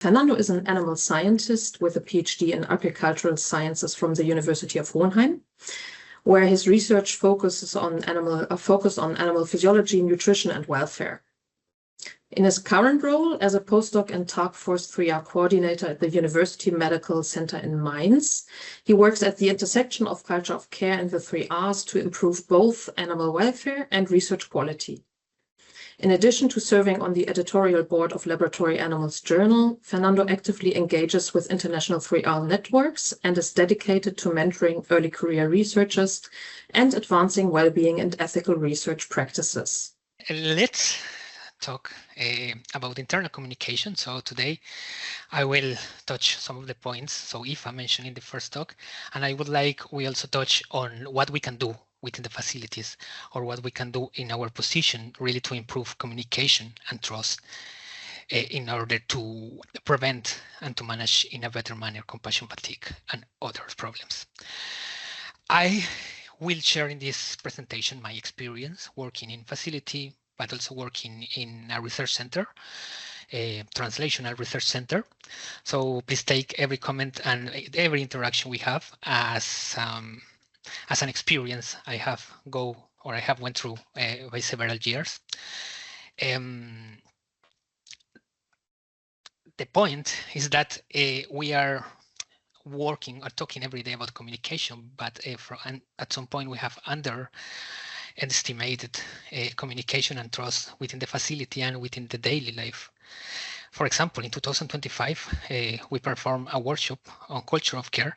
Fernando is an animal scientist with a PhD in agricultural sciences from the University of Hohenheim, where his research focuses on animal physiology, nutrition, and welfare. In his current role as a postdoc and TARCforce3R coordinator at the University Medical Center in Mainz, he works at the intersection of culture of care and the 3 Rs to improve both animal welfare and research quality. In addition to serving on the editorial board of Laboratory Animals Journal, Fernando actively engages with international 3R networks and is dedicated to mentoring early career researchers and advancing well-being and ethical research practices. Let's talk about internal communication. So today I will touch some of the points. So Aoife mentioned in the first talk, and I would like we also touch on what we can do within the facilities or what we can do in our position really to improve communication and trust in order to prevent and to manage in a better manner compassion fatigue and other problems. I will share in this presentation my experience working in facility, but also working in a research center, a translational research center. So please take every comment and every interaction we have as an experience I have went through by several years. The point is that we are working or talking every day about communication, but at some point we have underestimated communication and trust within the facility and within the daily life. For example, in 2025, we performed a workshop on culture of care,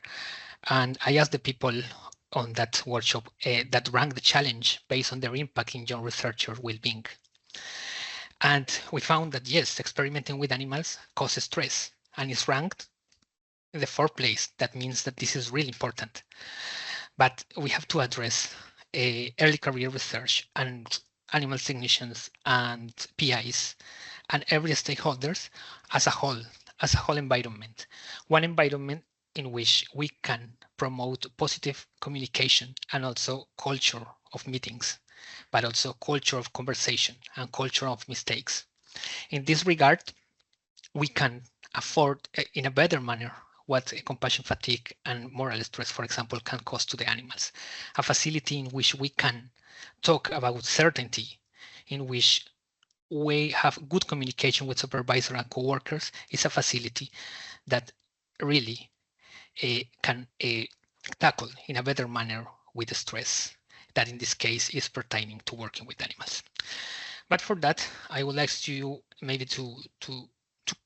and I asked the people on that workshop that ranked the challenge based on their impact in young researcher well-being. And we found that yes, experimenting with animals causes stress and is ranked in the 4th place. That means that this is really important. But we have to address early career research and animal technicians and PIs and every stakeholders as a whole environment. One environment in which we can promote positive communication and also culture of meetings, but also culture of conversation and culture of mistakes. In this regard, we can afford in a better manner what compassion fatigue and moral stress, for example, can cause to the animals. A facility in which we can talk about certainty, in which we have good communication with supervisor and co-workers, is a facility that really can tackle in a better manner with the stress that in this case is pertaining to working with animals. But for that, I would like you maybe to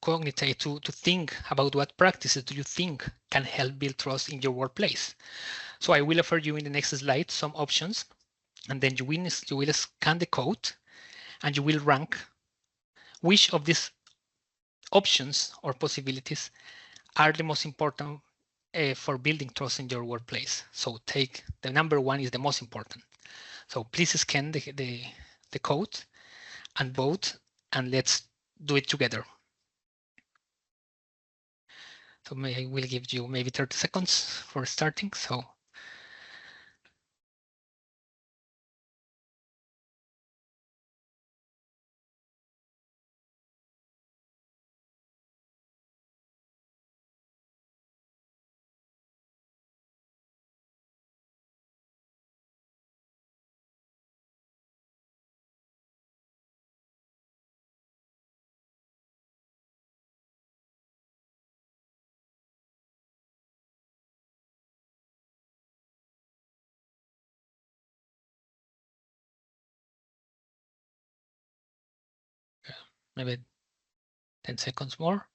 cognitate, to think about what practices do you think can help build trust in your workplace. So I will offer you in the next slide some options, and then you will scan the code and you will rank which of these options or possibilities are the most important for building trust in your workplace. So take the number 1 is the most important. So please scan the code and vote, and let's do it together. So I will give you maybe 30 seconds for starting. So maybe 10 seconds more.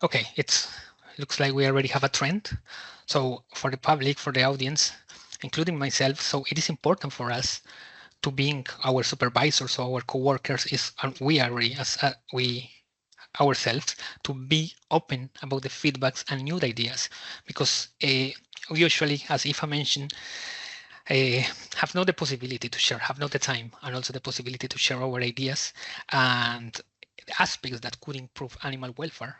Okay, it looks like we already have a trend. So for the public, for the audience, including myself, so it is important for us to being our supervisors or our co-workers we are really ourselves to be open about the feedbacks and new ideas, because usually, as Aoife mentioned, have not the possibility to share, have not the time, and also the possibility to share our ideas. And aspects that could improve animal welfare,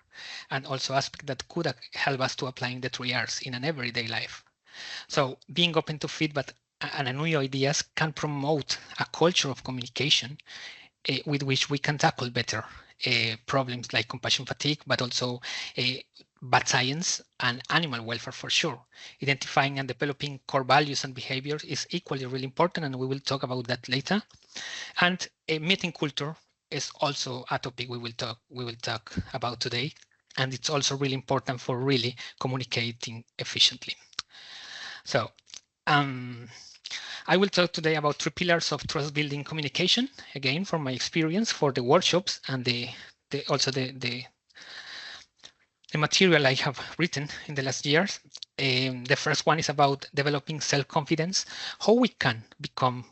and also aspects that could help us to applying the 3Rs in an everyday life. So being open to feedback and new ideas can promote a culture of communication with which we can tackle better problems like compassion fatigue, but also bad science and animal welfare for sure. Identifying and developing core values and behaviors is equally really important, and we will talk about that later. And meeting culture is also a topic we will talk about today, and it's also really important for really communicating efficiently. So I will talk today about 3 pillars of trust building communication, again from my experience for the workshops and the material I have written in the last years. The first one is about developing self-confidence, how we can become,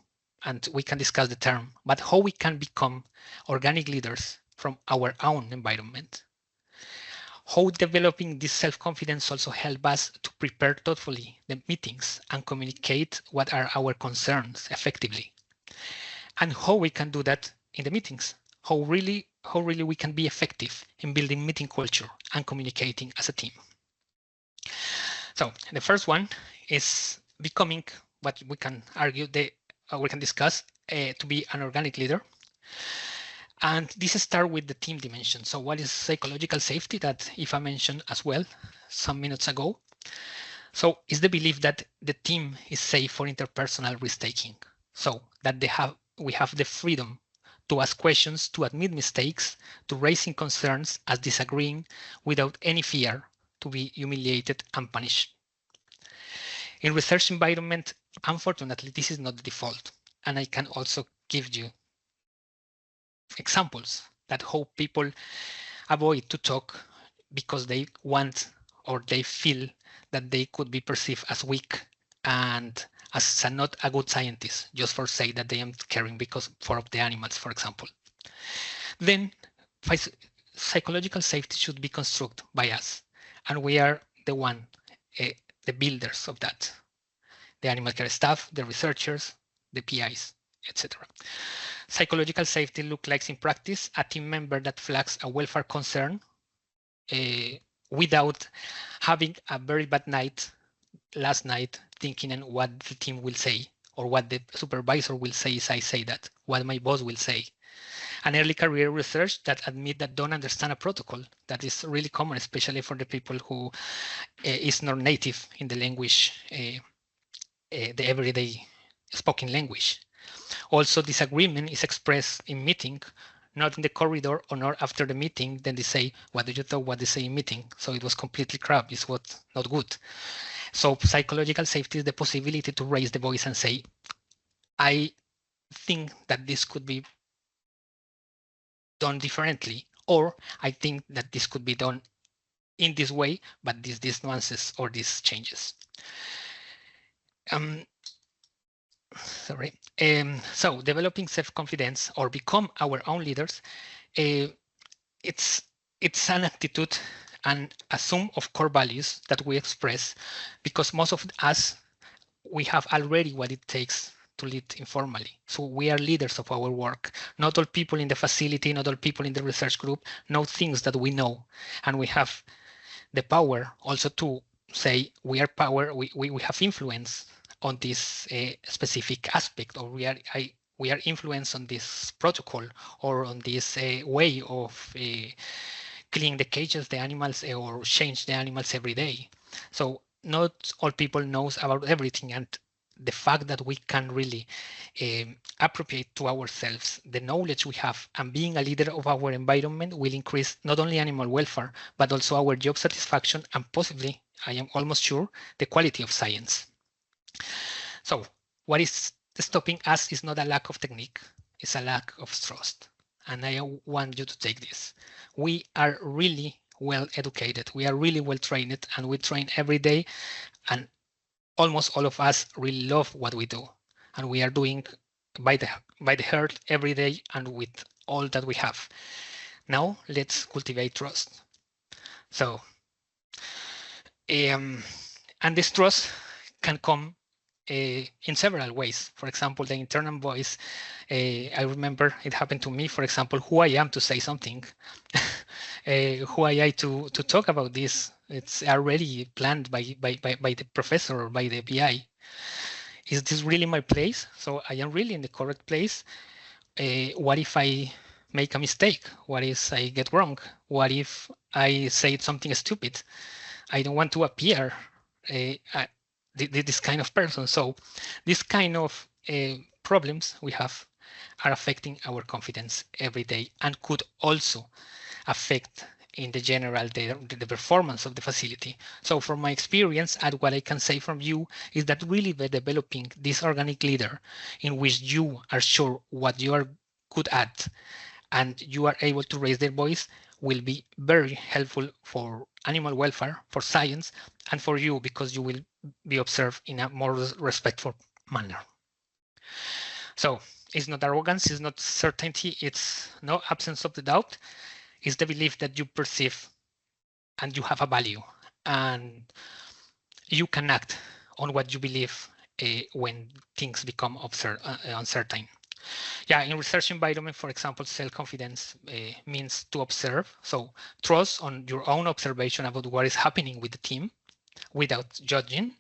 and we can discuss the term, but how we can become organic leaders from our own environment. How developing this self-confidence also help us to prepare thoughtfully the meetings and communicate what are our concerns effectively. And how we can do that in the meetings, how really we can be effective in building meeting culture and communicating as a team. So the first one is becoming what we can argue, we can discuss to be an organic leader. And this starts with the team dimension. So what is psychological safety that Aoife mentioned as well some minutes ago? So it's the belief that the team is safe for interpersonal risk-taking. So that we have the freedom to ask questions, to admit mistakes, to raising concerns as disagreeing without any fear to be humiliated and punished. In research environment, unfortunately, this is not the default. And I can also give you examples that how people avoid to talk because they want or they feel that they could be perceived as weak and as not a good scientist, just for say that they am caring because for the animals, for example. Then psychological safety should be constructed by us, and we are the builders of that. The animal care staff, the researchers, the PIs, etc. Psychological safety looks like in practice a team member that flags a welfare concern without having a very bad night last night thinking and what the team will say or what the supervisor will say if I say that, what my boss will say. An early career research that admit that don't understand a protocol that is really common, especially for the people who is not native in the language, the everyday spoken language. Also, disagreement is expressed in meeting, not in the corridor or not after the meeting. Then they say, what did you thought what they say in meeting? So it was completely crap, it's what not good. So psychological safety is the possibility to raise the voice and say, I think that this could be done differently, or I think that this could be done in this way, but these nuances or these changes. So developing self-confidence or become our own leaders, it's an attitude and a sum of core values that we express because most of us, we have already what it takes to lead informally. So we are leaders of our work. Not all people in the facility, not all people in the research group know things that we know. And we have the power also to say we are power, we have influence on this specific aspect, or we are influenced on this protocol or on this way of clean the cages, the animals, or change the animals every day. So not all people knows about everything, and the fact that we can really appropriate to ourselves the knowledge we have and being a leader of our environment will increase not only animal welfare, but also our job satisfaction and possibly, I am almost sure, the quality of science. So what is stopping us is not a lack of technique, it's a lack of trust. And I want you to take this. We are really well educated, we are really well trained, and we train every day, and almost all of us really love what we do, and we are doing by the heart every day and with all that we have. Now let's cultivate trust. So, and this trust can come in several ways. For example, the internal voice. I remember it happened to me, for example, who I am to say something, who I am to talk about this. It's already planned by the professor or by the PI. Is this really my place? So I am really in the correct place. What if I make a mistake? What if I get wrong? What if I say something stupid? I don't want to appear this kind of person. So this kind of problems we have are affecting our confidence every day and could also affect in the general the performance of the facility. So from my experience and what I can say from you is that really by developing this organic leader in which you are sure what you are good at and you are able to raise their voice will be very helpful for animal welfare, for science, and for you because you will be observed in a more respectful manner. So it's not arrogance, it's not certainty, it's no absence of the doubt. It's the belief that you perceive and you have a value and you can act on what you believe when things become uncertain. Yeah, in research environment, for example, self-confidence means to observe. So trust on your own observation about what is happening with the team without judging,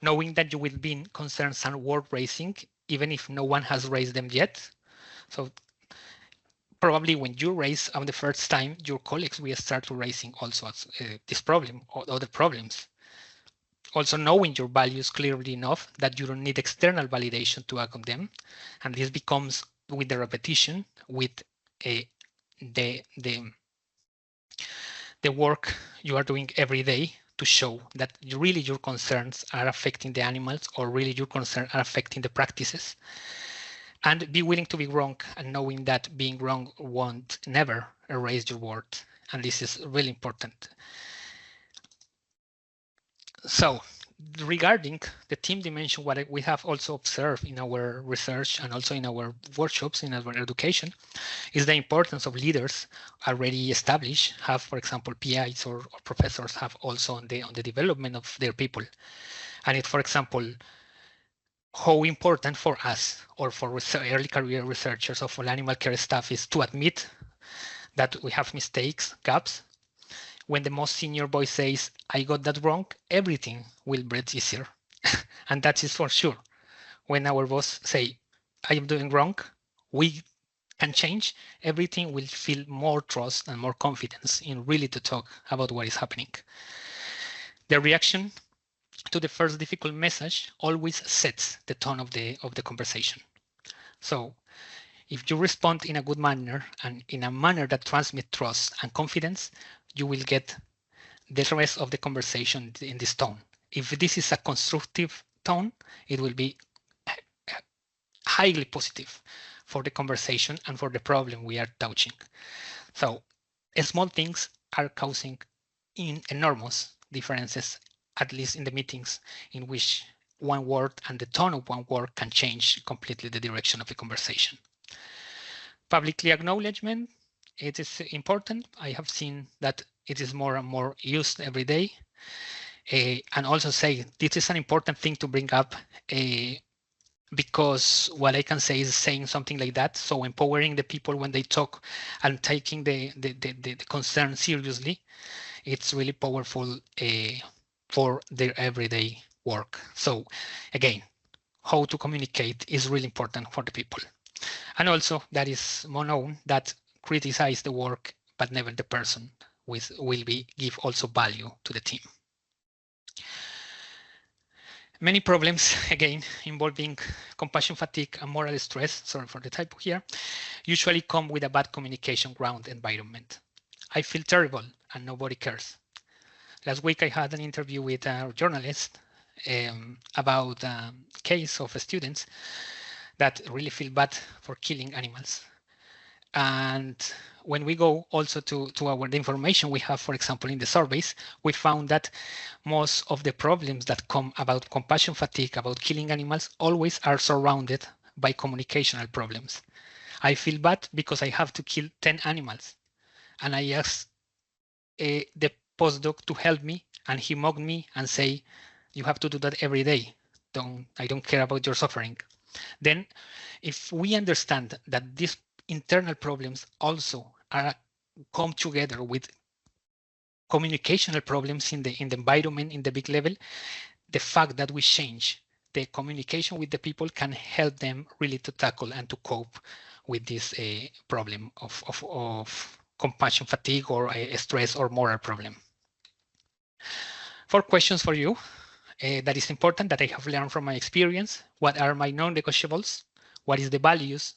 knowing that you will be in concerns and word raising, even if no one has raised them yet. So probably when you raise on the first time, your colleagues will start raising also this problem or other problems. Also knowing your values clearly enough that you don't need external validation to act on them. And this becomes with the repetition, with the work you are doing every day to show that really your concerns are affecting the animals or really your concerns are affecting the practices. And be willing to be wrong and knowing that being wrong won't never erase your word. And this is really important. So regarding the team dimension, what we have also observed in our research and also in our workshops, in our education, is the importance of leaders already established, have, for example, PIs or professors have also on the development of their people. And it, for example, how important for us or for early career researchers or for animal care staff is to admit that we have mistakes, gaps. When the most senior voice says, I got that wrong, everything will breathe easier. And that is for sure. When our boss say, I am doing wrong, we can change, everything will feel more trust and more confidence in really to talk about what is happening. The reaction to the first difficult message always sets the tone of the conversation. So if you respond in a good manner and in a manner that transmits trust and confidence, you will get the rest of the conversation in this tone. If this is a constructive tone, it will be highly positive for the conversation and for the problem we are touching. So small things are causing enormous differences, at least in the meetings in which one word and the tone of one word can change completely the direction of the conversation. Publicly acknowledgement, it is important. I have seen that it is more and more used every day. And also say, this is an important thing to bring up because what I can say is saying something like that. So empowering the people when they talk and taking the concern seriously, it's really powerful for their everyday work. So again, how to communicate is really important for the people. And also that is more known that criticize the work, but never the person will give also value to the team. Many problems, again, involving compassion fatigue and moral stress, sorry for the typo here, usually come with a bad communication ground environment. I feel terrible and nobody cares. Last week I had an interview with a journalist about a case of students that really feel bad for killing animals. And when we go also to the information we have, for example, in the surveys, we found that most of the problems that come about compassion fatigue, about killing animals, always are surrounded by communicational problems. I feel bad because I have to kill 10 animals. And I asked the postdoc to help me, and he mocked me and say, you have to do that every day. I don't care about your suffering. Then if we understand that these internal problems also come together with communicational problems in the environment, in the big level, the fact that we change the communication with the people can help them really to tackle and to cope with this problem of compassion fatigue or a stress or moral problem. 4 questions for you that is important that I have learned from my experience. What are my non-negotiables? What is the values?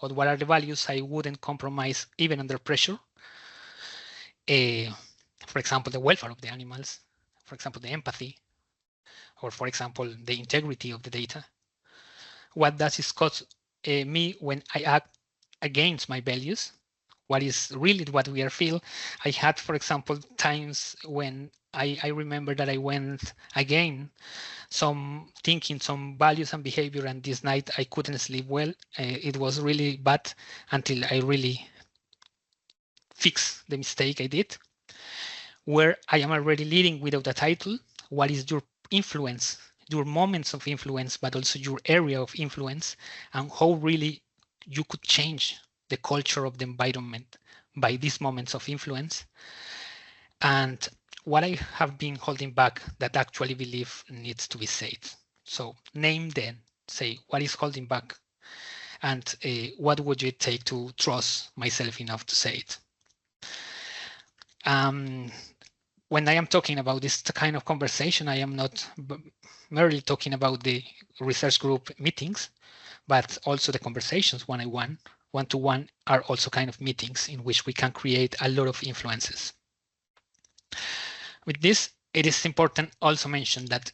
Or what are the values I wouldn't compromise even under pressure? For example, the welfare of the animals, for example, the empathy, or for example, the integrity of the data. What does it cost me when I act against my values? What is really what we are feel? I had, for example, times when I remember that I went again some thinking, some values and behavior, and this night I couldn't sleep well. It was really bad until I really fixed the mistake I did. Where I am already leading without a title, what is your influence, your moments of influence, but also your area of influence, and how really you could change the culture of the environment by these moments of influence. And what I have been holding back that actually believe needs to be said. So name then, say what is holding back, and what would it take to trust myself enough to say it. When I am talking about this kind of conversation, I am not merely talking about the research group meetings, but also the conversations one-on-one, one-to-one are also kind of meetings in which we can create a lot of influences. With this, it is important also mention that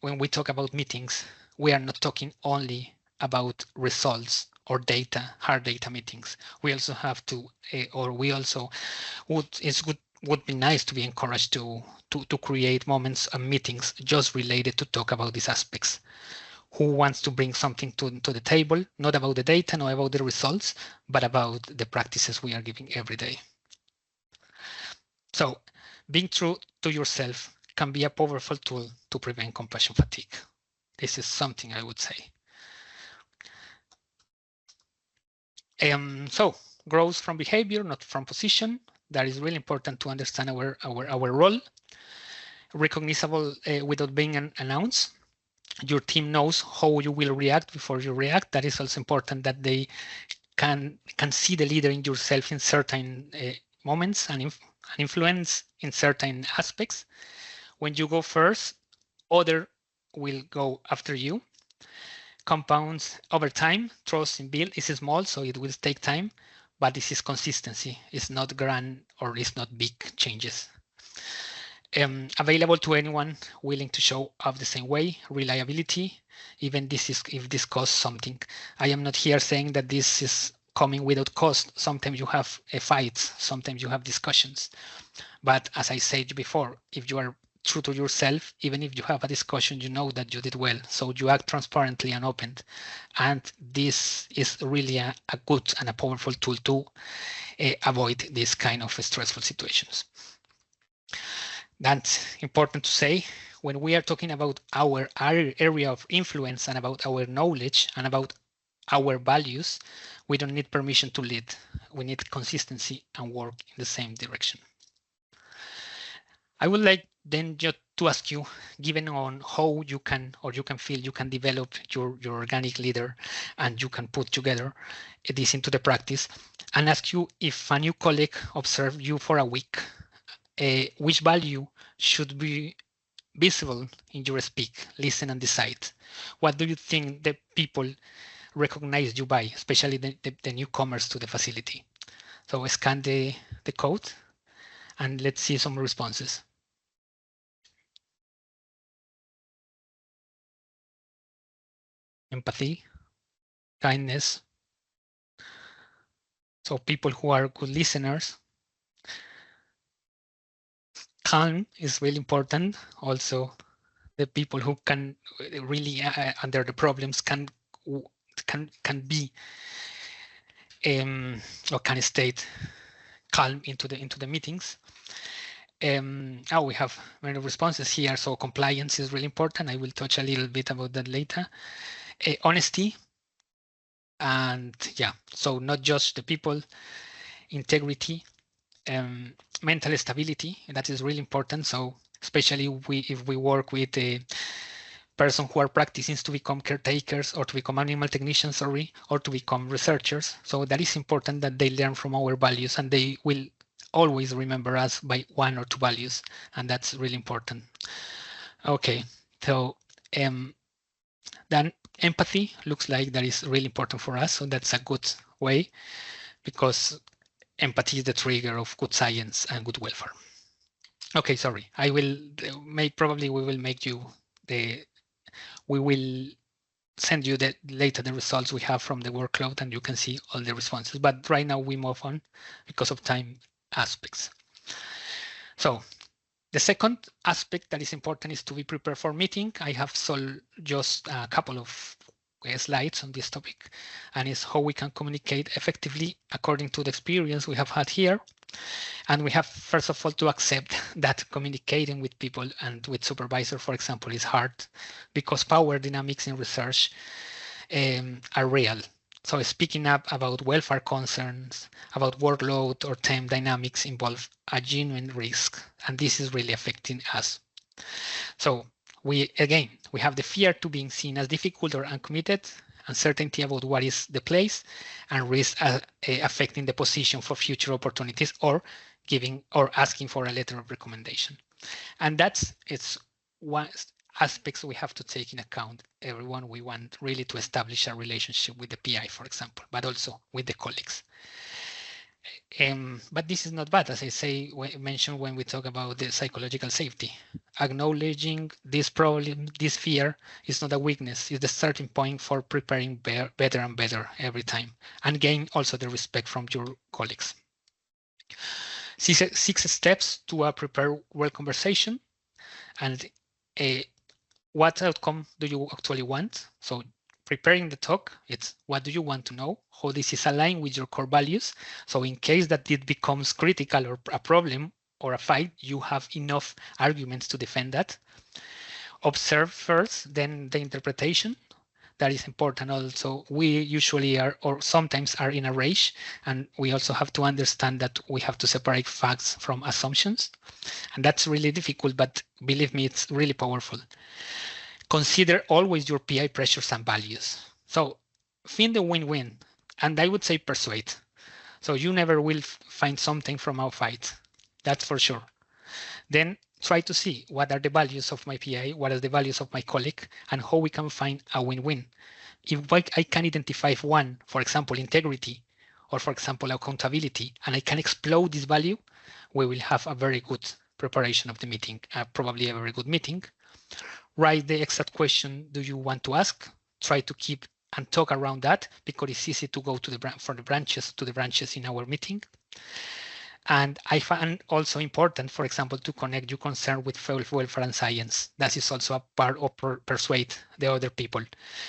when we talk about meetings, we are not talking only about results or data, hard data meetings. We also have to, would be nice to be encouraged to create moments and meetings just related to talk about these aspects. Who wants to bring something to the table, not about the data, not about the results, but about the practices we are giving every day. So being true to yourself can be a powerful tool to prevent compassion fatigue. This is something I would say. So growth from behavior, not from position. That is really important to understand our role. Recognizable without being announced. Your team knows how you will react before you react. That is also important that they can see the leader in yourself in certain moments and influence in certain aspects. When you go first, other will go after you. Compounds over time, trust in build is small, so it will take time, but this is consistency. It's not grand or it's not big changes. Available to anyone willing to show up the same way, reliability, even if this costs something. I am not here saying that this is coming without cost. Sometimes you have fights, sometimes you have discussions. But as I said before, if you are true to yourself, even if you have a discussion, you know that you did well. So you act transparently and open. And this is really a good and a powerful tool to avoid this kind of stressful situations. That's important to say. When we are talking about our area of influence and about our knowledge and about our values, we don't need permission to lead. We need consistency and work in the same direction. I would like then just to ask you, given on how you can feel you can develop your organic leader and you can put together this into the practice, and ask you if a new colleague observed you for a week, which value should be visible in your speak, listen and decide. What do you think the people recognize you by, especially the newcomers to the facility? So scan the code and let's see some responses. Empathy, kindness. So people who are good listeners. Calm is really important. Also, the people who can really under the problems can be or can stay calm into the meetings. We have many responses here. So compliance is really important. I will touch a little bit about that later. Honesty. And yeah, so not just the people, integrity, mental stability, that is really important. So especially if we work with a person who are practicing to become caretakers or to become animal technicians, or to become researchers. So that is important that they learn from our values, and they will always remember us by 1 or 2 values, and that's really important. Okay, so then empathy looks like that is really important for us, so that's a good way, because empathy is the trigger of good science and good welfare. Okay, sorry, I will probably we will make you we will send you later the results we have from the workload, and you can see all the responses. But right now we move on because of time aspects. So the second aspect that is important is to be prepared for meeting. I have just a couple of slides on this topic, and it's how we can communicate effectively according to the experience we have had here. And we have, first of all, to accept that communicating with people and with supervisor, for example, is hard, because power dynamics in research are real. So speaking up about welfare concerns, about workload or time dynamics involve a genuine risk, and this is really affecting us. So we have the fear to being seen as difficult or uncommitted, uncertainty about what is the place, and risk affecting the position for future opportunities, or giving or asking for a letter of recommendation. And it's one aspects we have to take in account. Everyone, we want really to establish a relationship with the PI, for example, but also with the colleagues. But this is not bad, as I mentioned when we talk about the psychological safety. Acknowledging this problem, this fear, is not a weakness. It's the starting point for preparing better and better every time, and gain also the respect from your colleagues. 6 steps to a prepare well conversation, and what outcome do you actually want? So preparing the talk, it's what do you want to know, how this is aligned with your core values. So in case that it becomes critical or a problem or a fight, you have enough arguments to defend that. Observe first, then the interpretation. That is important also. We usually are, or sometimes are, in a rage, and we also have to understand that we have to separate facts from assumptions. And that's really difficult, but believe me, it's really powerful. Consider always your PI pressures and values. So find the win-win, and I would say persuade. So you never will find something from our fight, that's for sure. Then try to see what are the values of my PI, what are the values of my colleague, and how we can find a win-win. If I can identify one, for example, integrity, or for example, accountability, and I can explode this value, we will have a very good preparation of the meeting, probably a very good meeting. Write the exact question do you want to ask. Try to keep and talk around that, because it's easy to go to the branches in our meeting. And I find also important, for example, to connect your concern with welfare and science. That is also a part of persuade the other people.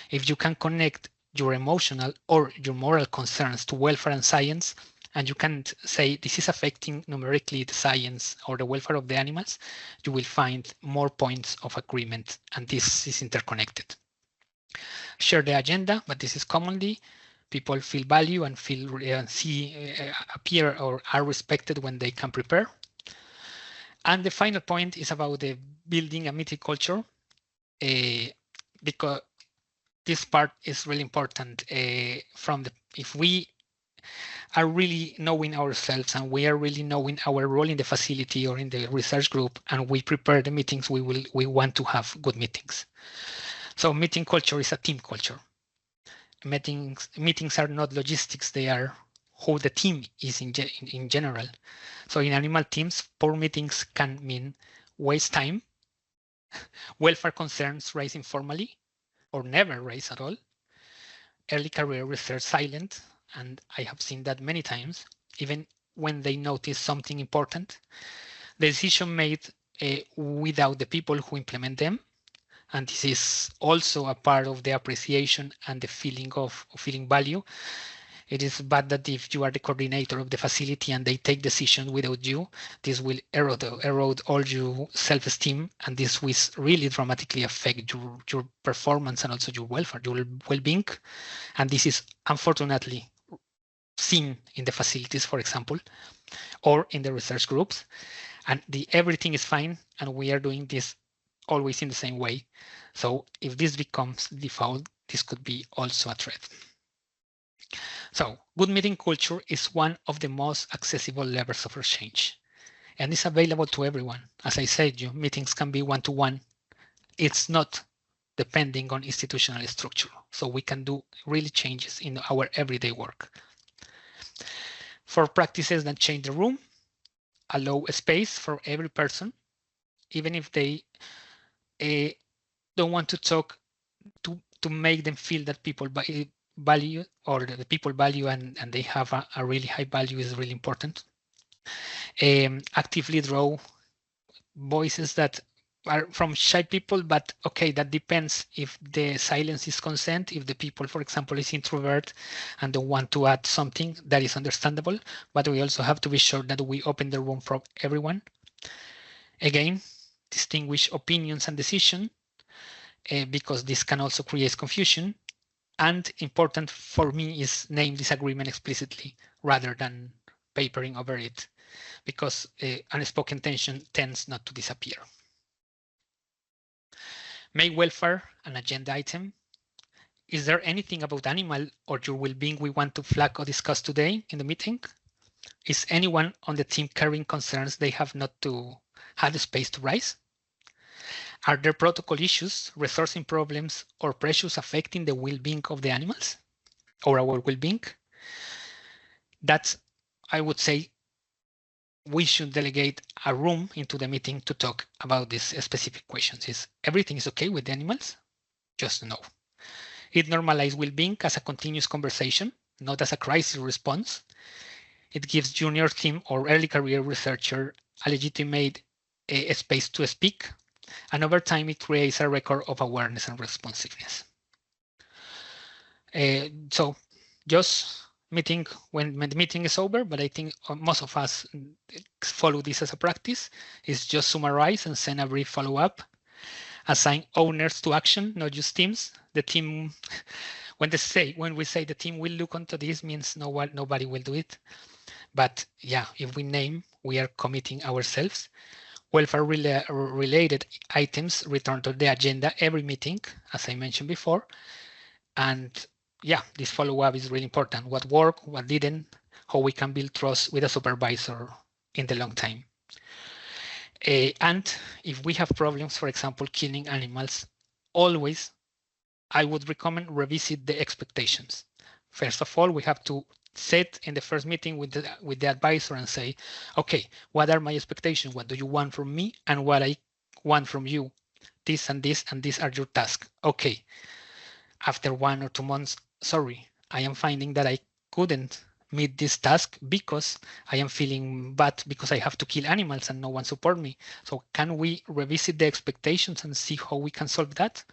If you can connect your emotional or your moral concerns to welfare and science, and you can say this is affecting numerically the science or the welfare of the animals, you will find more points of agreement, and this is interconnected. Share the agenda, but this is commonly people feel value and feel appear or are respected when they can prepare. And the final point is about the building a meeting culture, because this part is really important. If we are really knowing ourselves and we are really knowing our role in the facility or in the research group, and we prepare the meetings, we want to have good meetings. So meeting culture is a team culture. Meetings are not logistics, they are how the team is in general. So in animal teams, poor meetings can mean waste time, welfare concerns raised informally or never raised at all, early career research silent, and I have seen that many times, even when they notice something important, the decision made without the people who implement them. And this is also a part of the appreciation and the feeling of feeling value. It is bad that if you are the coordinator of the facility and they take decisions without you, this will erode all your self-esteem, and this will really dramatically affect your performance and also your welfare, your well-being. And this is unfortunately seen in the facilities, for example, or in the research groups. And everything is fine, and we are doing this always in the same way. So if this becomes default, this could be also a threat. So good meeting culture is one of the most accessible levers of change, and it's available to everyone. As I said, your meetings can be one-to-one. It's not depending on institutional structure, so we can do really changes in our everyday work. For practices that change the room, allow a space for every person, even if they don't want to talk, to make them feel that people value, or the people value, and they have a really high value is really important. Actively draw voices that are from shy people, but okay, that depends if the silence is consent. If the people, for example, is introvert and don't want to add something, that is understandable, but we also have to be sure that we open the room for everyone. Again, distinguish opinions and decision, because this can also create confusion. And important for me is name disagreement explicitly rather than papering over it, because unspoken tension tends not to disappear. Make welfare an agenda item. Is there anything about animal or your well-being we want to flag or discuss today in the meeting? Is anyone on the team carrying concerns they have not had the space to raise? Are there protocol issues, resourcing problems, or pressures affecting the well-being of the animals or our well-being? That's, I would say, we should delegate a room into the meeting to talk about these specific questions. Is everything is okay with the animals? Just no. It normalizes well-being as a continuous conversation, not as a crisis response. It gives junior team or early career researcher a legitimate space to speak. And over time, it creates a record of awareness and responsiveness. So just meeting when the meeting is over, but I think most of us follow this as a practice, is just summarize and send a brief follow-up. Assign owners to action, not just teams. The team, when we say the team will look onto this, means nobody will do it. But yeah, if we name, we are committing ourselves. Welfare-related items return to the agenda every meeting, as I mentioned before. And yeah, this follow-up is really important. What worked, what didn't, how we can build trust with a supervisor in the long time. And if we have problems, for example, killing animals, always, I would recommend revisit the expectations. First of all, we have to sit in the first meeting with the advisor and say, okay, what are my expectations? What do you want from me? And what I want from you? This and this and these are your tasks. Okay. After 1 or 2 months, sorry, I am finding that I couldn't meet this task because I am feeling bad because I have to kill animals and no one support me. So can we revisit the expectations and see how we can solve that?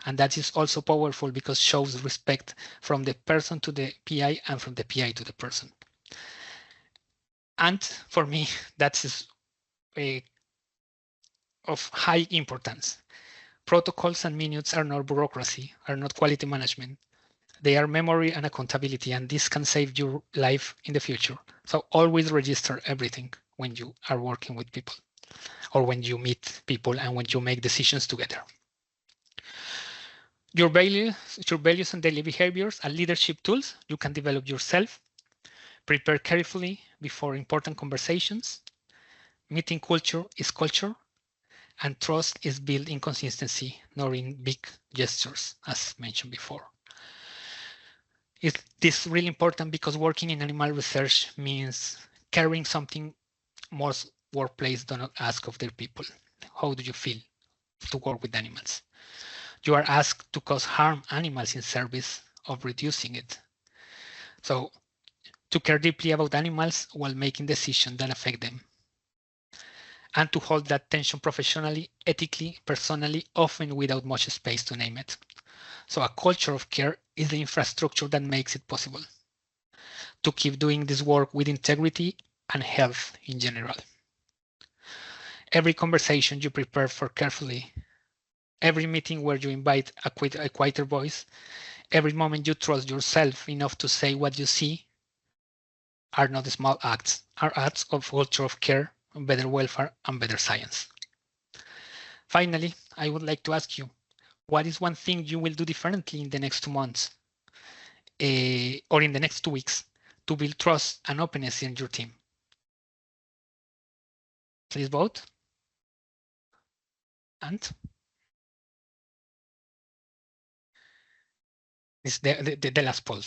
And that is also powerful because shows respect from the person to the PI and from the PI to the person. And for me, that is of high importance. Protocols and minutes are not bureaucracy, are not quality management. They are memory and accountability, and this can save your life in the future. So always register everything when you are working with people or when you meet people and when you make decisions together. Your values and daily behaviors are leadership tools you can develop yourself. Prepare carefully before important conversations. Meeting culture is culture, and trust is built in consistency, not in big gestures, as mentioned before. This is really important because working in animal research means carrying something most workplaces do not ask of their people. How do you feel to work with animals? You are asked to cause harm animals in service of reducing it. So to care deeply about animals while making decisions that affect them. And to hold that tension professionally, ethically, personally, often without much space to name it. So a culture of care is the infrastructure that makes it possible. to keep doing this work with integrity and health in general. Every conversation you prepare for carefully, every meeting where you invite a quieter voice, every moment you trust yourself enough to say what you see are not small acts, are acts of culture of care, better welfare, and better science. Finally, I would like to ask you, what is one thing you will do differently in the next 2 months or in the next 2 weeks to build trust and openness in your team? Please vote. And this is the last poll.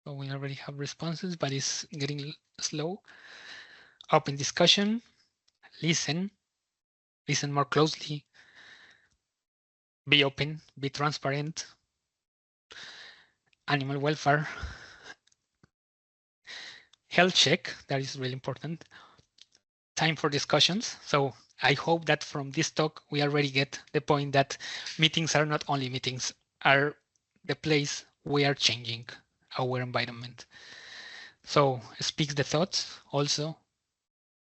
So we already have responses, but it's getting slow. Open discussion, listen more closely, be open, be transparent, animal welfare, health check, that is really important, time for discussions. So I hope that from this talk, we already get the point that meetings are not only meetings, are the place we are changing our environment. So speaks the thoughts, also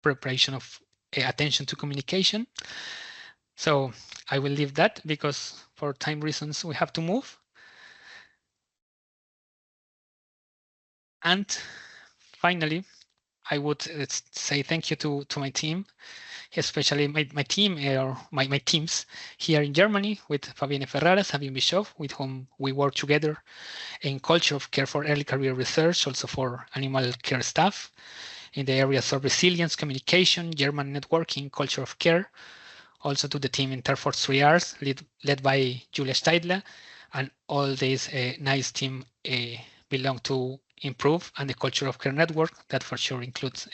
preparation of attention to communication. So I will leave that because for time reasons, we have to move. And finally, I would say thank you to my team, especially my team or my teams here in Germany with Fabienne Ferrara, Sabine Bischoff, with whom we work together in culture of care for early career research, also for animal care staff in the areas of resilience, communication, German networking, culture of care. Also to the team in TARCforce3R, led by Julia Steidler, and all this nice team belong to Improve and the Culture of Care Network, that for sure includes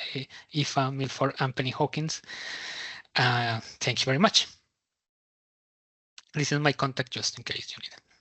Aoife, Milford, and Penny Hawkins. Thank you very much. This is my contact just in case you need it.